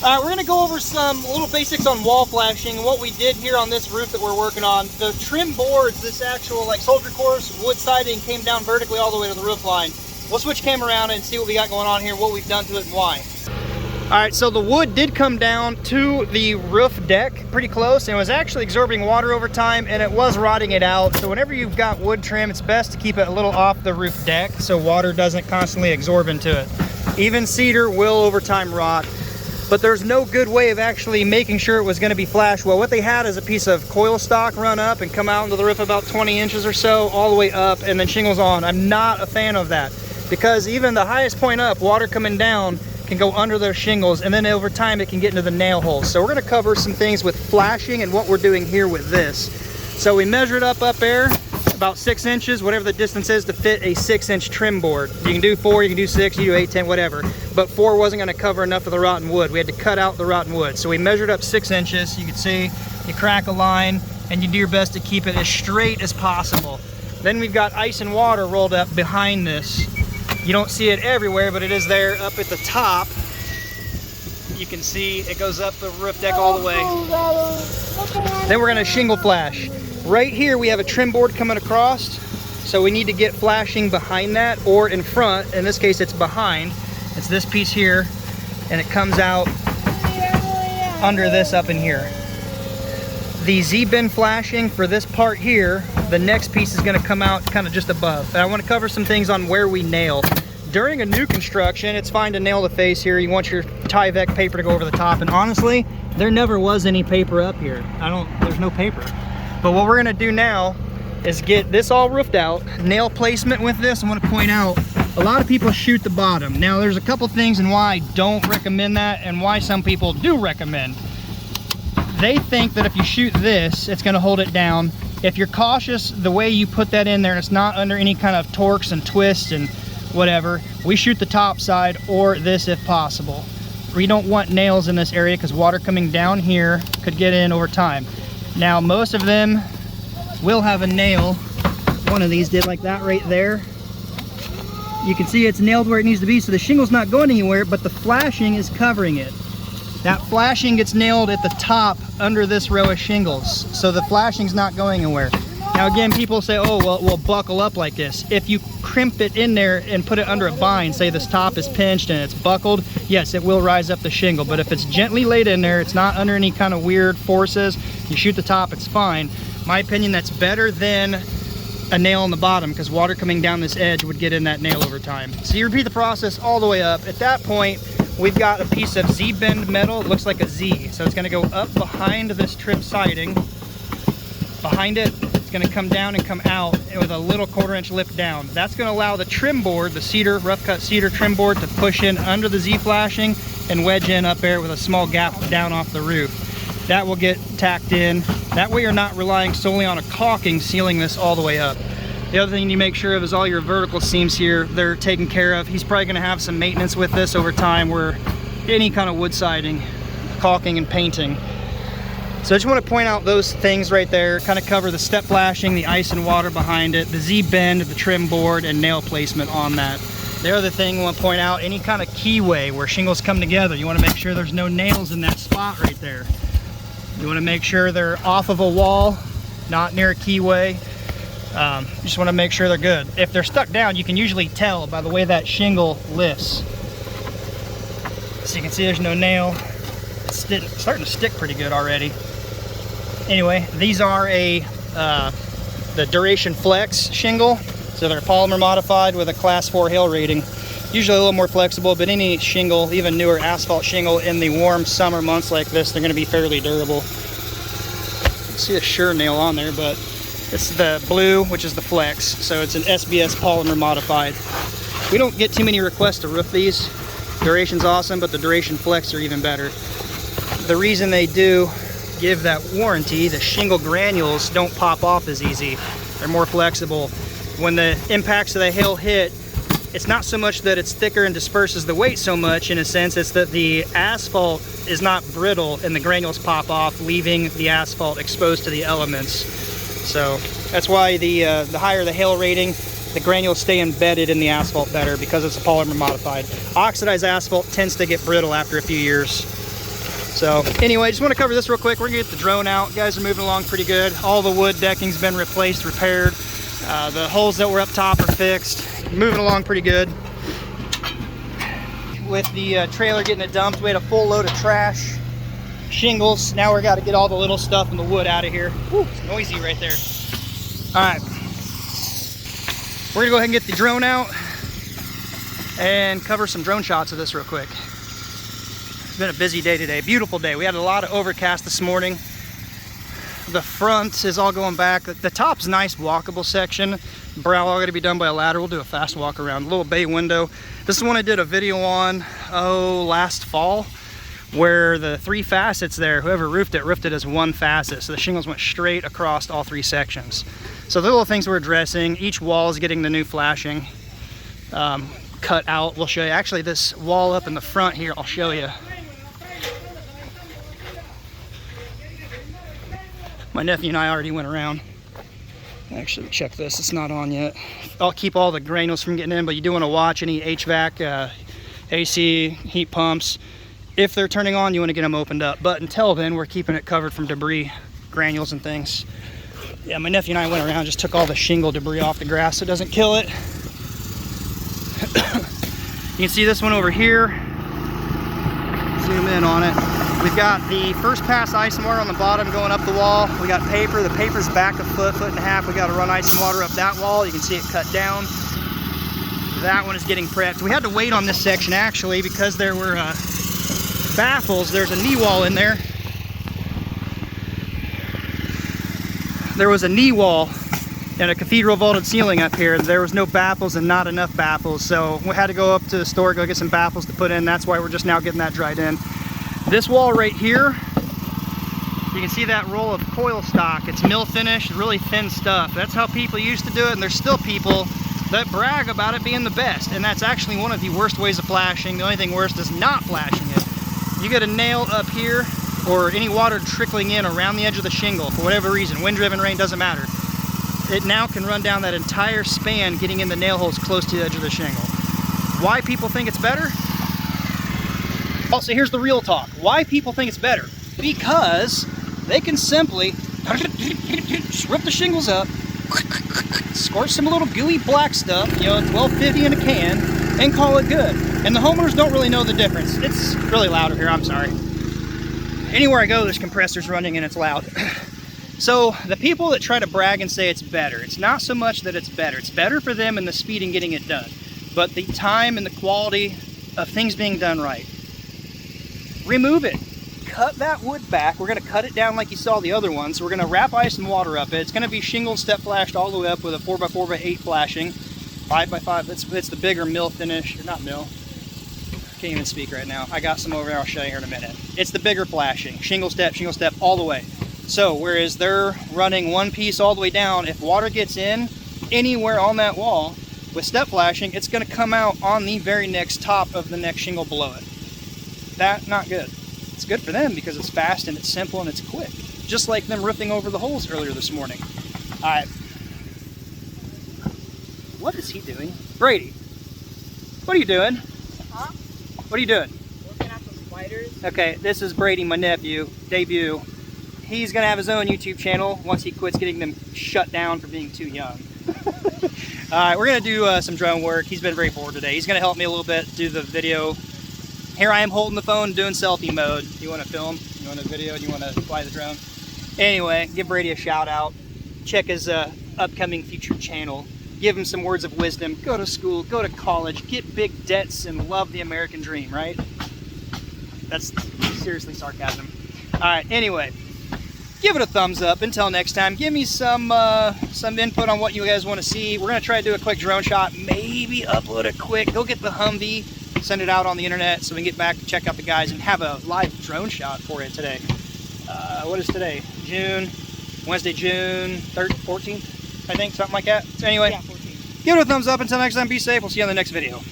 We're going to go over some little basics on wall flashing and what we did here on this roof that we're working on. The trim boards, this actual like soldier course wood siding came down vertically all the way to the roof line. We'll switch camera around and see what we got going on here, what we've done to it and why. Alright, so the wood did come down to the roof deck pretty close, and it was actually absorbing water over time, and it was rotting it out. So whenever you've got wood trim, it's best to keep it a little off the roof deck so water doesn't constantly absorb into it. Even cedar will over time rot, but there's no good way of actually making sure it was going to be flash well. What they had is a piece of coil stock run up and come out into the roof about 20 inches or so, all the way up, and then shingles on. I'm not a fan of that, because even the highest point up, water coming down can go under those shingles, and then over time it can get into the nail holes. So we're going to cover some things with flashing and what we're doing here with this. So we measured up there about 6 inches, whatever the distance is, to fit a 6-inch trim board. You can do 4, you can do 6, you do 8, 10, whatever. But 4 wasn't going to cover enough of the rotten wood. We had to cut out the rotten wood. So we measured up 6 inches. You can see, you crack a line, and you do your best to keep it as straight as possible. Then we've got ice and water rolled up behind this. You don't see it everywhere, but it is there up at the top. You can see it goes up the roof deck all the way. Then we're gonna shingle flash. Right here we have a trim board coming across, so we need to get flashing behind that or in front. In this case, it's behind. It's this piece here, and it comes out under this up in here. The Z-bend flashing for this part here, the next piece is going to come out kind of just above. And I want to cover some things on where we nail. During a new construction, it's fine to nail the face here. You want your Tyvek paper to go over the top, and honestly, there never was any paper up here. There's no paper. But what we're going to do now is get this all roofed out. Nail placement with this, I want to point out, a lot of people shoot the bottom. Now there's a couple things and why I don't recommend that and why some people do recommend. They think that if you shoot this, it's going to hold it down. If you're cautious, the way you put that in there and it's not under any kind of torques and twists and whatever, we shoot the top side or this if possible. We don't want nails in this area because water coming down here could get in over time. Now most of them will have a nail. One of these did like that right there. You can see it's nailed where it needs to be, so the shingle's not going anywhere, but the flashing is covering it. That flashing gets nailed at the top under this row of shingles, so the flashing's not going anywhere. Now again, people say, oh, well, it will buckle up like this. If you crimp it in there and put it under a bind, say this top is pinched and it's buckled, yes, it will rise up the shingle. But if it's gently laid in there, it's not under any kind of weird forces, you shoot the top, it's fine. My opinion, that's better than a nail on the bottom, because water coming down this edge would get in that nail over time. So you repeat the process all the way up. At that point, we've got a piece of Z-bend metal. It looks like a Z. So it's going to go up behind this trim siding. Behind it, it's going to come down and come out with a little 1/4-inch lip down. That's going to allow the trim board, the cedar, rough cut cedar trim board, to push in under the Z flashing and wedge in up there with a small gap down off the roof. That will get tacked in. That way you're not relying solely on a caulking sealing this all the way up. The other thing you need to make sure of is all your vertical seams here, they're taken care of. He's probably going to have some maintenance with this over time, where any kind of wood siding, caulking and painting. So I just want to point out those things right there, kind of cover the step flashing, the ice and water behind it, the Z-bend, the trim board, and nail placement on that. The other thing I want to point out, any kind of keyway where shingles come together, you want to make sure there's no nails in that spot right there. You want to make sure they're off of a wall, not near a keyway. You just want to make sure they're good. If they're stuck down, you can usually tell by the way that shingle lifts. So you can see there's no nail. It's starting to stick pretty good already. Anyway, these are the Duration Flex shingle. So they're polymer modified with a Class 4 hail rating. Usually a little more flexible, but any shingle, even newer asphalt shingle in the warm summer months like this, they're going to be fairly durable. You can see a sure nail on there, but it's the blue, which is the Flex. So it's an SBS polymer modified. We don't get too many requests to roof these. Duration's awesome, but the Duration Flex are even better. The reason they do give that warranty, the shingle granules don't pop off as easy. They're more flexible. When the impacts of the hail hit, it's not so much that it's thicker and disperses the weight so much, in a sense, it's that the asphalt is not brittle and the granules pop off, leaving the asphalt exposed to the elements. So that's why the higher the hail rating, the granules stay embedded in the asphalt better, because it's a polymer modified. Oxidized asphalt tends to get brittle after a few years. So anyway, just want to cover this real quick. We're gonna get the drone out. You guys are moving along pretty good. All the wood decking's been replaced, repaired. The holes that were up top are fixed. Moving along pretty good. With the trailer getting it dumped, we had a full load of trash, shingles. Now we got to get all the little stuff and the wood out of here. Whew, it's noisy right there. All right, we're gonna go ahead and get the drone out and cover some drone shots of this real quick. It's been a busy day today, beautiful day. We had a lot of overcast this morning. The front is all going back. The top's nice walkable section. Brow all got to be done by a ladder. We'll do a fast walk around. Little bay window. This is one I did a video on, last fall, where the 3 facets there, whoever roofed it as 1 facet. So the shingles went straight across all 3 sections. So the little things we're addressing. Each wall is getting the new flashing cut out. We'll show you. Actually, this wall up in the front here, I'll show you. My nephew and I already went around. Actually, check this, it's not on yet. I'll keep all the granules from getting in, but you do want to watch any HVAC, AC, heat pumps. If they're turning on, you want to get them opened up. But until then, we're keeping it covered from debris, granules and things. Yeah, my nephew and I went around, just took all the shingle debris off the grass so it doesn't kill it. You can see this one over here. Zoom in on it. We've got the first pass ice and water on the bottom going up the wall. We got paper. The paper's back a foot, 1.5 feet. We got to run ice and water up that wall. You can see it cut down. That one is getting prepped. We had to wait on this section actually because there were baffles. There's a knee wall in there. There was a knee wall and a cathedral vaulted ceiling up here. There was no baffles and not enough baffles. So we had to go up to the store, go get some baffles to put in. That's why we're just now getting that dried in. This wall right here, you can see that roll of coil stock. It's mill finish, really thin stuff. That's how people used to do it, and there's still people that brag about it being the best. And that's actually one of the worst ways of flashing. The only thing worse is not flashing it. You get a nail up here, or any water trickling in around the edge of the shingle for whatever reason, wind-driven rain, doesn't matter. It now can run down that entire span, getting in the nail holes close to the edge of the shingle. Why people think it's better? Also, here's the real talk. Why people think it's better? Because they can simply rip the shingles up, squirt some little gooey black stuff, you know, $12.50 in a can, and call it good. And the homeowners don't really know the difference. It's really loud over here, I'm sorry. Anywhere I go, there's compressors running and it's loud. So the people that try to brag and say it's better, it's not so much that it's better. It's better for them in the speed in getting it done. But the time and the quality of things being done right. Remove it. Cut that wood back. We're going to cut it down like you saw the other ones. We're going to wrap ice and water up it. It's going to be shingled, step flashed all the way up with a 4x4x8 flashing. 5x5. It's the bigger mill finish. Or not mill. Can't even speak right now. I got some over there. I'll show you here in a minute. It's the bigger flashing. Shingle step all the way. So whereas they're running one piece all the way down, if water gets in anywhere on that wall with step flashing, it's going to come out on the very next top of the next shingle below it. That, not good. It's good for them because it's fast and it's simple and it's quick. Just like them ripping over the holes earlier this morning. All right. What is he doing? Brady, what are you doing? Huh? What are you doing? Looking at the spiders. Okay, this is Brady, my nephew, debut. He's gonna have his own YouTube channel once he quits getting them shut down for being too young. All right, we're gonna do some drone work. He's been very bored today. He's gonna help me a little bit do the video. Here I am holding the phone, doing selfie mode. You want to film? You want a video? You want to fly the drone? Anyway, give Brady a shout out. Check his upcoming future channel. Give him some words of wisdom. Go to school, go to college, get big debts, and love the American dream, right? That's seriously sarcasm. All right, anyway, give it a thumbs up. Until next time, give me some input on what you guys want to see. We're going to try to do a quick drone shot, maybe upload it quick. Go get the Humvee. Send it out on the internet so we can get back to check out the guys and have a live drone shot for it today. What is today? Wednesday, June 3rd, 14th, I think, something like that. So anyway, Yeah, 14. give it a thumbs up. Until next time, be safe. We'll see you on the next video.